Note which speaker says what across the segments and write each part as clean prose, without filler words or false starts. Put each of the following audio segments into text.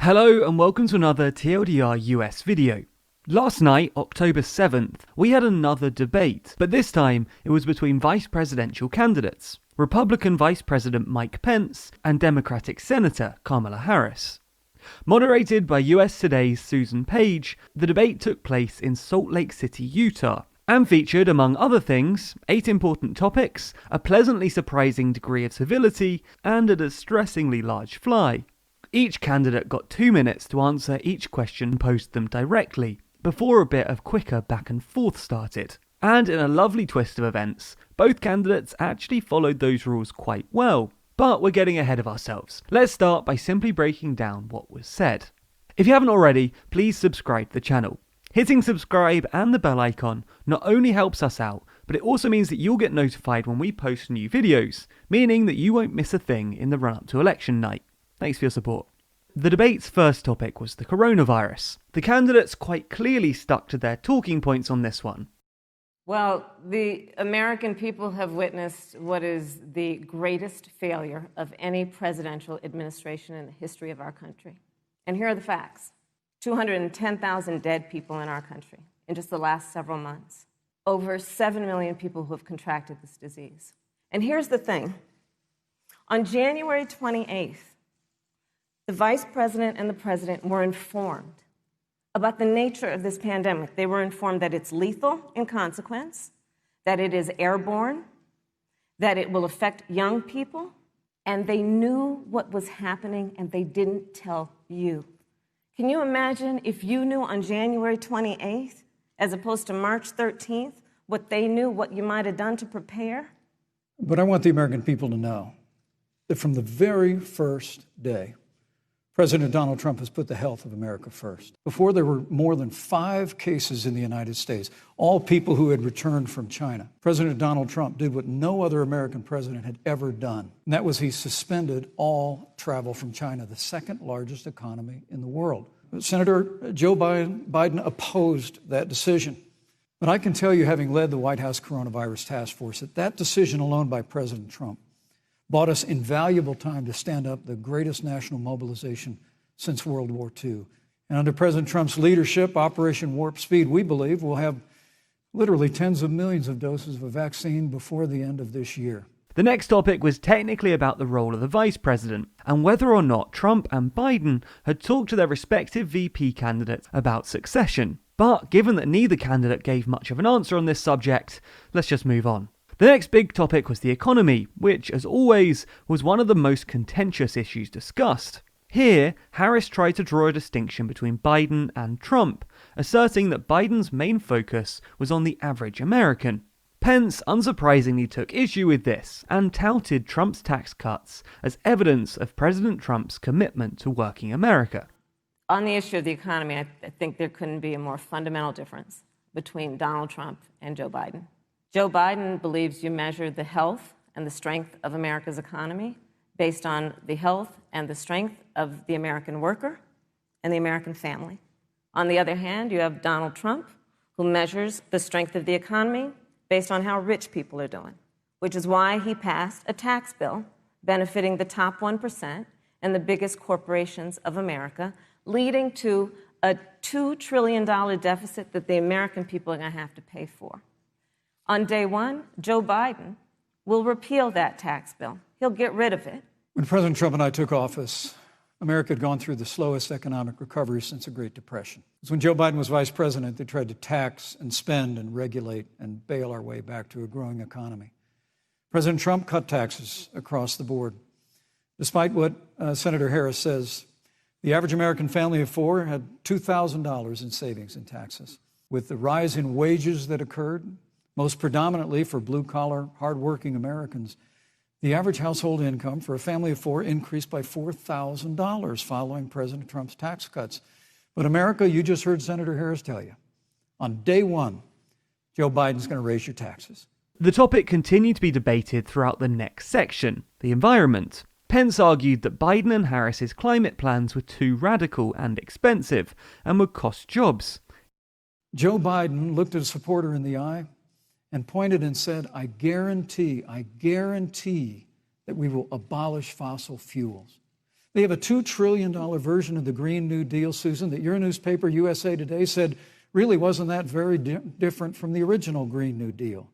Speaker 1: Hello and welcome to another TLDR US video. Last night, October 7th, we had another debate, but this time it was between vice presidential candidates, Republican Vice President Mike Pence and Democratic Senator Kamala Harris. Moderated by US Today's Susan Page, the debate took place in Salt Lake City, Utah, and featured, among other things, 8 important topics, a pleasantly surprising degree of civility, and a distressingly large fly. Each candidate got 2 minutes to answer each question posed them directly, before a bit of quicker back and forth started. And in a lovely twist of events, both candidates actually followed those rules quite well. But we're getting ahead of ourselves. Let's start by simply breaking down what was said. If you haven't already, please subscribe to the channel. Hitting subscribe and the bell icon not only helps us out, but it also means that you'll get notified when we post new videos, meaning that you won't miss a thing in the run-up to election night. Thanks for your support. The debate's first topic was the coronavirus. The candidates quite clearly stuck to their talking points on this one.
Speaker 2: Well, the American people have witnessed what is the greatest failure of any presidential administration in the history of our country. And here are the facts. 210,000 dead people in our country in just the last several months. Over 7 million people who have contracted this disease. And here's the thing. On January 28th, the vice president and the president were informed about the nature of this pandemic. They were informed that it's lethal in consequence, that it is airborne, that it will affect young people, and they knew what was happening and they didn't tell you. Can you imagine if you knew on January 28th, as opposed to March 13th, what they knew, what you might have done to prepare?
Speaker 3: But I want the American people to know that from the very first day, President Donald Trump has put the health of America first. Before, there were more than 5 cases in the United States, all people who had returned from China. President Donald Trump did what no other American president had ever done, and that was he suspended all travel from China, the second largest economy in the world. Senator Joe Biden opposed that decision. But I can tell you, having led the White House Coronavirus Task Force, that decision alone by President Trump bought us invaluable time to stand up the greatest national mobilization since World War II. And under President Trump's leadership, Operation Warp Speed, we believe we'll have literally tens of millions of doses of a vaccine before the end of this year.
Speaker 1: The next topic was technically about the role of the vice president, and whether or not Trump and Biden had talked to their respective VP candidates about succession. But given that neither candidate gave much of an answer on this subject, let's just move on. The next big topic was the economy, which, as always, was one of the most contentious issues discussed. Here, Harris tried to draw a distinction between Biden and Trump, asserting that Biden's main focus was on the average American. Pence unsurprisingly took issue with this and touted Trump's tax cuts as evidence of President Trump's commitment to working America.
Speaker 2: On the issue of the economy, I think there couldn't be a more fundamental difference between Donald Trump and Joe Biden. Joe Biden believes you measure the health and the strength of America's economy based on the health and the strength of the American worker and the American family. On the other hand, you have Donald Trump, who measures the strength of the economy based on how rich people are doing, which is why he passed a tax bill benefiting the top 1% and the biggest corporations of America, leading to a $2 trillion deficit that the American people are going to have to pay for. On day one, Joe Biden will repeal that tax bill. He'll get rid of it.
Speaker 3: When President Trump and I took office, America had gone through the slowest economic recovery since the Great Depression. It was when Joe Biden was vice president, they tried to tax and spend and regulate and bail our way back to a growing economy. President Trump cut taxes across the board. Despite what Senator Harris says, the average American family of 4 had $2,000 in savings in taxes. With the rise in wages that occurred, most predominantly for blue-collar, hardworking Americans, the average household income for a family of 4 increased by $4,000 following President Trump's tax cuts. But America, you just heard Senator Harris tell you, on day one, Joe Biden's going to raise your taxes.
Speaker 1: The topic continued to be debated throughout the next section, the environment. Pence argued that Biden and Harris's climate plans were too radical and expensive and would cost jobs.
Speaker 3: Joe Biden looked at a supporter in the eye and pointed and said, I guarantee that we will abolish fossil fuels. They have a $2 trillion version of the Green New Deal, Susan, that your newspaper, USA Today, said really wasn't that very different from the original Green New Deal.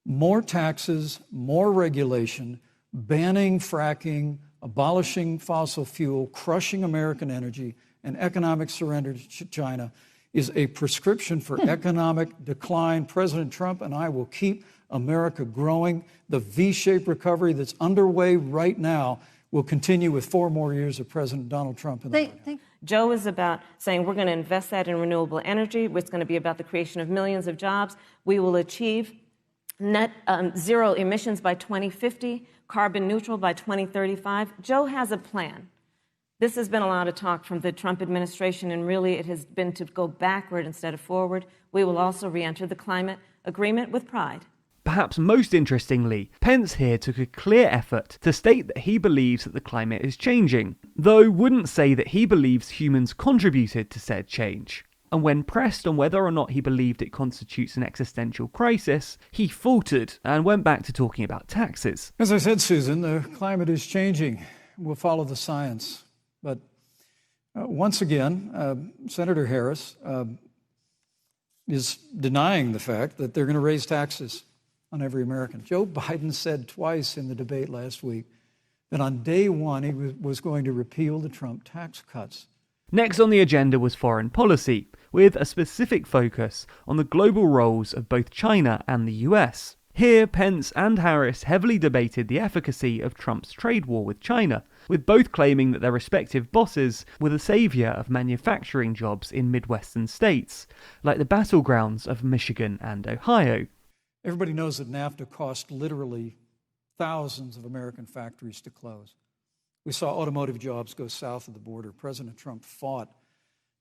Speaker 3: More taxes, more regulation, banning fracking, abolishing fossil fuel, crushing American energy, and economic surrender to China is a prescription for economic decline. President Trump and I will keep America growing. The V-shaped recovery that's underway right now will continue with 4 more years of President Donald Trump in the White House.
Speaker 2: Joe is about saying we're going to invest that in renewable energy. It's going to be about the creation of millions of jobs. We will achieve net zero emissions by 2050, carbon neutral by 2035. Joe has a plan. This has been a lot of talk from the Trump administration, and really it has been to go backward instead of forward. We will also re-enter the climate agreement with pride.
Speaker 1: Perhaps most interestingly, Pence here took a clear effort to state that he believes that the climate is changing, though wouldn't say that he believes humans contributed to said change. And when pressed on whether or not he believed it constitutes an existential crisis, he faltered and went back to talking about taxes.
Speaker 3: As I said, Susan, the climate is changing. We'll follow the science. But once again, Senator Harris is denying the fact that they're going to raise taxes on every American. Joe Biden said twice in the debate last week that on day one he was going to repeal the Trump tax cuts.
Speaker 1: Next on the agenda was foreign policy, with a specific focus on the global roles of both China and the US. Here, Pence and Harris heavily debated the efficacy of Trump's trade war with China, with both claiming that their respective bosses were the savior of manufacturing jobs in Midwestern states, like the battlegrounds of Michigan and Ohio.
Speaker 3: Everybody knows that NAFTA cost literally thousands of American factories to close. We saw automotive jobs go south of the border. President Trump fought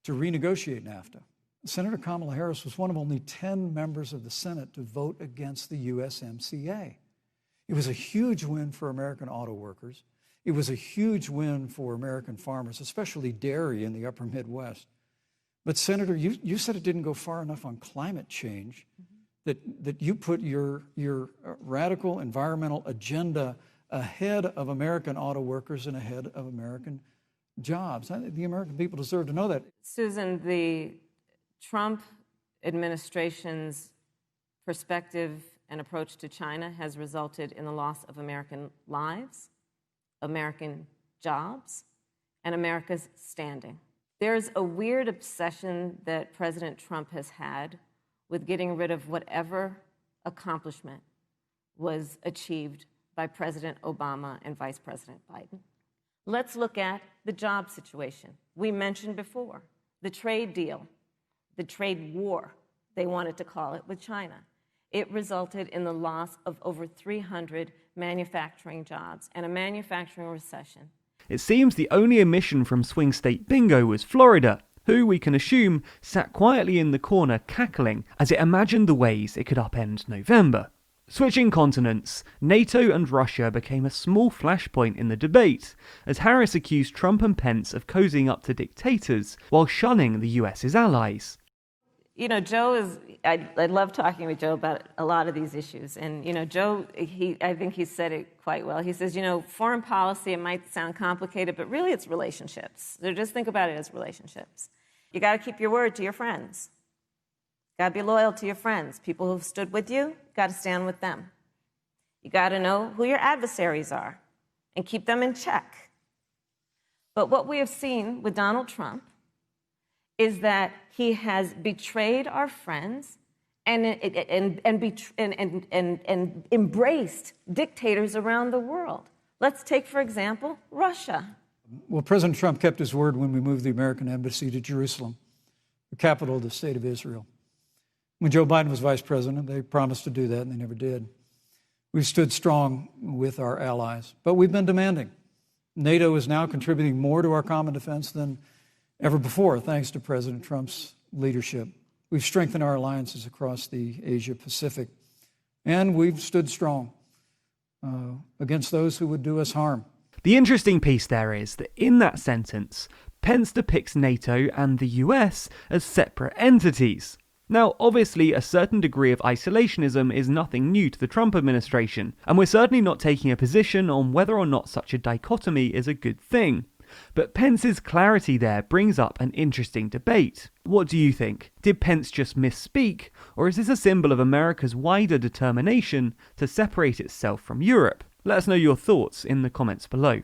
Speaker 3: to renegotiate NAFTA. Senator Kamala Harris was one of only 10 members of the Senate to vote against the USMCA. It was a huge win for American auto workers. It was a huge win for American farmers, especially dairy in the upper Midwest. But Senator, you said it didn't go far enough on climate change, that you put your radical environmental agenda ahead of American auto workers and ahead of American jobs. The American people deserve to know that.
Speaker 2: Susan, the Trump administration's perspective and approach to China has resulted in the loss of American lives, American jobs, and America's standing. There's a weird obsession that President Trump has had with getting rid of whatever accomplishment was achieved by President Obama and Vice President Biden. Let's look at the job situation. We mentioned before the trade deal, the trade war, they wanted to call it, with China. It resulted in the loss of over 300 manufacturing jobs and a manufacturing recession.
Speaker 1: It seems the only omission from swing state bingo was Florida, who we can assume sat quietly in the corner cackling as it imagined the ways it could upend November. Switching continents, NATO and Russia became a small flashpoint in the debate, as Harris accused Trump and Pence of cozying up to dictators while shunning the US's allies.
Speaker 2: You know, I love talking with Joe about a lot of these issues. And, you know, Joe, I think he said it quite well. He says, you know, foreign policy, it might sound complicated, but really it's relationships. So just think about it as relationships. You got to keep your word to your friends. Got to be loyal to your friends. People who've stood with you, got to stand with them. You got to know who your adversaries are and keep them in check. But what we have seen with Donald Trump is that he has betrayed our friends and embraced dictators around the world. Let's take, for example, Russia.
Speaker 3: Well, President Trump kept his word when we moved the American embassy to Jerusalem, the capital of the state of Israel. When Joe Biden was vice president, they promised to do that, and they never did. We've stood strong with our allies, but we've been demanding. NATO is now contributing more to our common defense than ever before, thanks to President Trump's leadership. We've strengthened our alliances across the Asia-Pacific, and we've stood strong against those who would do us harm.
Speaker 1: The interesting piece there is that in that sentence, Pence depicts NATO and the US as separate entities. Now, obviously, a certain degree of isolationism is nothing new to the Trump administration, and we're certainly not taking a position on whether or not such a dichotomy is a good thing. But Pence's clarity there brings up an interesting debate. What do you think? Did Pence just misspeak, or is this a symbol of America's wider determination to separate itself from Europe? Let us know your thoughts in the comments below.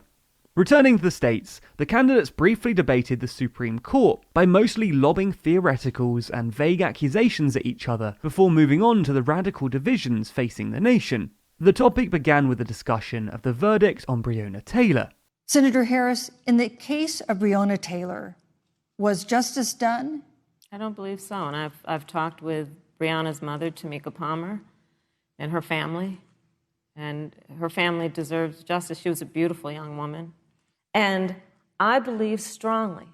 Speaker 1: Returning to the States, the candidates briefly debated the Supreme Court by mostly lobbing theoreticals and vague accusations at each other before moving on to the radical divisions facing the nation. The topic began with a discussion of the verdict on Breonna Taylor.
Speaker 4: Senator Harris, in the case of Breonna Taylor, was justice done?
Speaker 2: I don't believe so. And I've talked with Breonna's mother, Tamika Palmer, and her family. And her family deserves justice. She was a beautiful young woman. And I believe strongly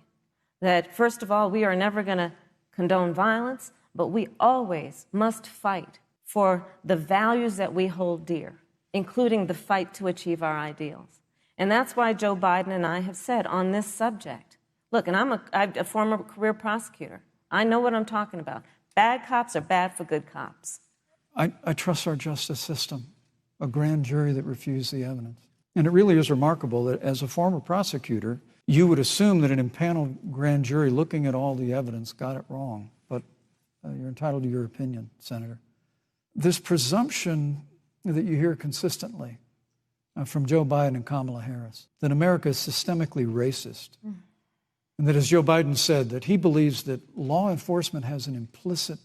Speaker 2: that, first of all, we are never going to condone violence, but we always must fight for the values that we hold dear, including the fight to achieve our ideals. And that's why Joe Biden and I have said on this subject, look, and I'm a former career prosecutor. I know what I'm talking about. Bad cops are bad for good cops.
Speaker 3: I trust our justice system, a grand jury that refused the evidence. And it really is remarkable that as a former prosecutor, you would assume that an impaneled grand jury looking at all the evidence got it wrong. But you're entitled to your opinion, Senator. This presumption that you hear consistently from Joe Biden and Kamala Harris, that America is systemically racist, and that, as Joe Biden said, that he believes that law enforcement has an implicit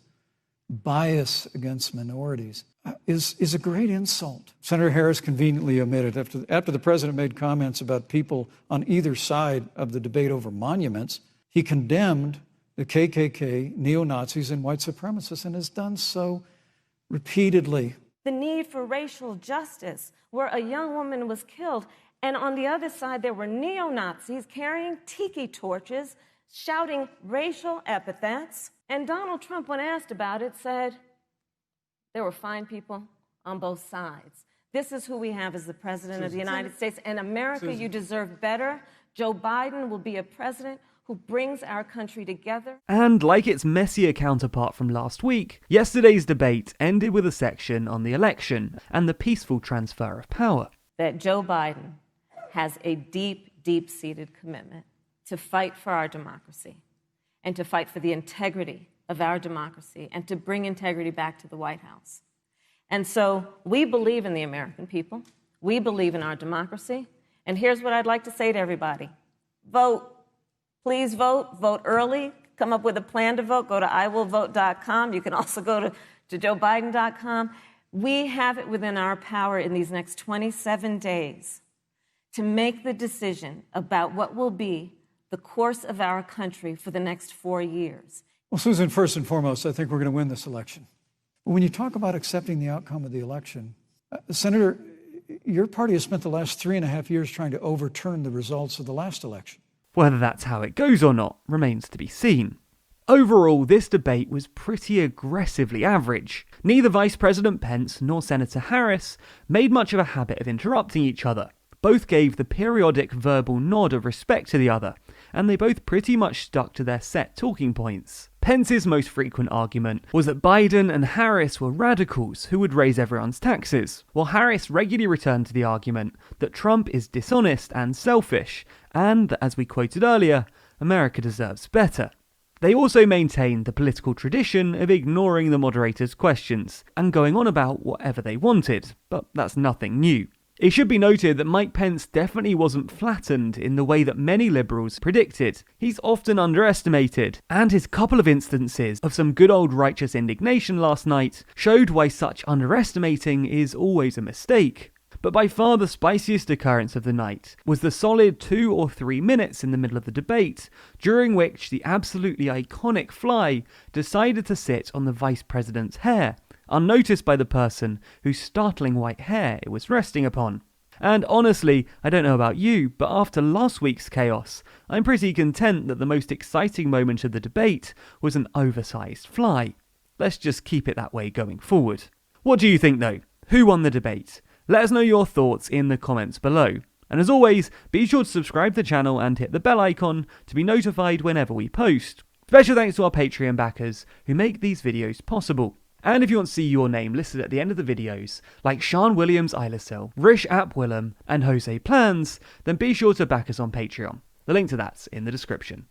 Speaker 3: bias against minorities, is a great insult. Senator Harris conveniently omitted, after the president made comments about people on either side of the debate over monuments, he condemned the KKK, neo-Nazis, and white supremacists, and has done so repeatedly.
Speaker 2: The need for racial justice, where a young woman was killed, and on the other side there were neo-Nazis carrying tiki torches, shouting racial epithets, and Donald Trump, when asked about it, said, there were fine people on both sides. This is who we have as the President of the United States. And America, you deserve better. Joe Biden will be a president who brings our country together.
Speaker 1: And like its messier counterpart from last week, yesterday's debate ended with a section on the election and the peaceful transfer of power.
Speaker 2: That Joe Biden has a deep, deep-seated commitment to fight for our democracy and to fight for the integrity of our democracy and to bring integrity back to the White House. And so we believe in the American people. We believe in our democracy. And here's what I'd like to say to everybody. Vote. Please vote. Vote early. Come up with a plan to vote. Go to iwillvote.com. You can also go to joebiden.com. We have it within our power in these next 27 days to make the decision about what will be the course of our country for the next 4 years.
Speaker 3: Well, Susan, first and foremost, I think we're going to win this election. When you talk about accepting the outcome of the election, Senator, your party has spent the last 3.5 years trying to overturn the results of the last election.
Speaker 1: Whether that's how it goes or not remains to be seen. Overall, this debate was pretty aggressively average. Neither Vice President Pence nor Senator Harris made much of a habit of interrupting each other. Both gave the periodic verbal nod of respect to the other, and they both pretty much stuck to their set talking points. Pence's most frequent argument was that Biden and Harris were radicals who would raise everyone's taxes, while Harris regularly returned to the argument that Trump is dishonest and selfish, and that, as we quoted earlier, America deserves better. They also maintained the political tradition of ignoring the moderator's questions and going on about whatever they wanted, but that's nothing new. It should be noted that Mike Pence definitely wasn't flattened in the way that many liberals predicted. He's often underestimated, and his couple of instances of some good old righteous indignation last night showed why such underestimating is always a mistake. But by far the spiciest occurrence of the night was the solid 2 or 3 minutes in the middle of the debate, during which the absolutely iconic fly decided to sit on the vice president's hair, unnoticed by the person whose startling white hair it was resting upon. And honestly, I don't know about you, but after last week's chaos, I'm pretty content that the most exciting moment of the debate was an oversized fly. Let's just keep it that way going forward. What do you think though? Who won the debate? Let us know your thoughts in the comments below. And as always, be sure to subscribe to the channel and hit the bell icon to be notified whenever we post. Special thanks to our Patreon backers who make these videos possible. And if you want to see your name listed at the end of the videos, like Sean Williams Ilasel, Rish Ap Willem, and Jose Plans, then be sure to back us on Patreon. The link to that's in the description.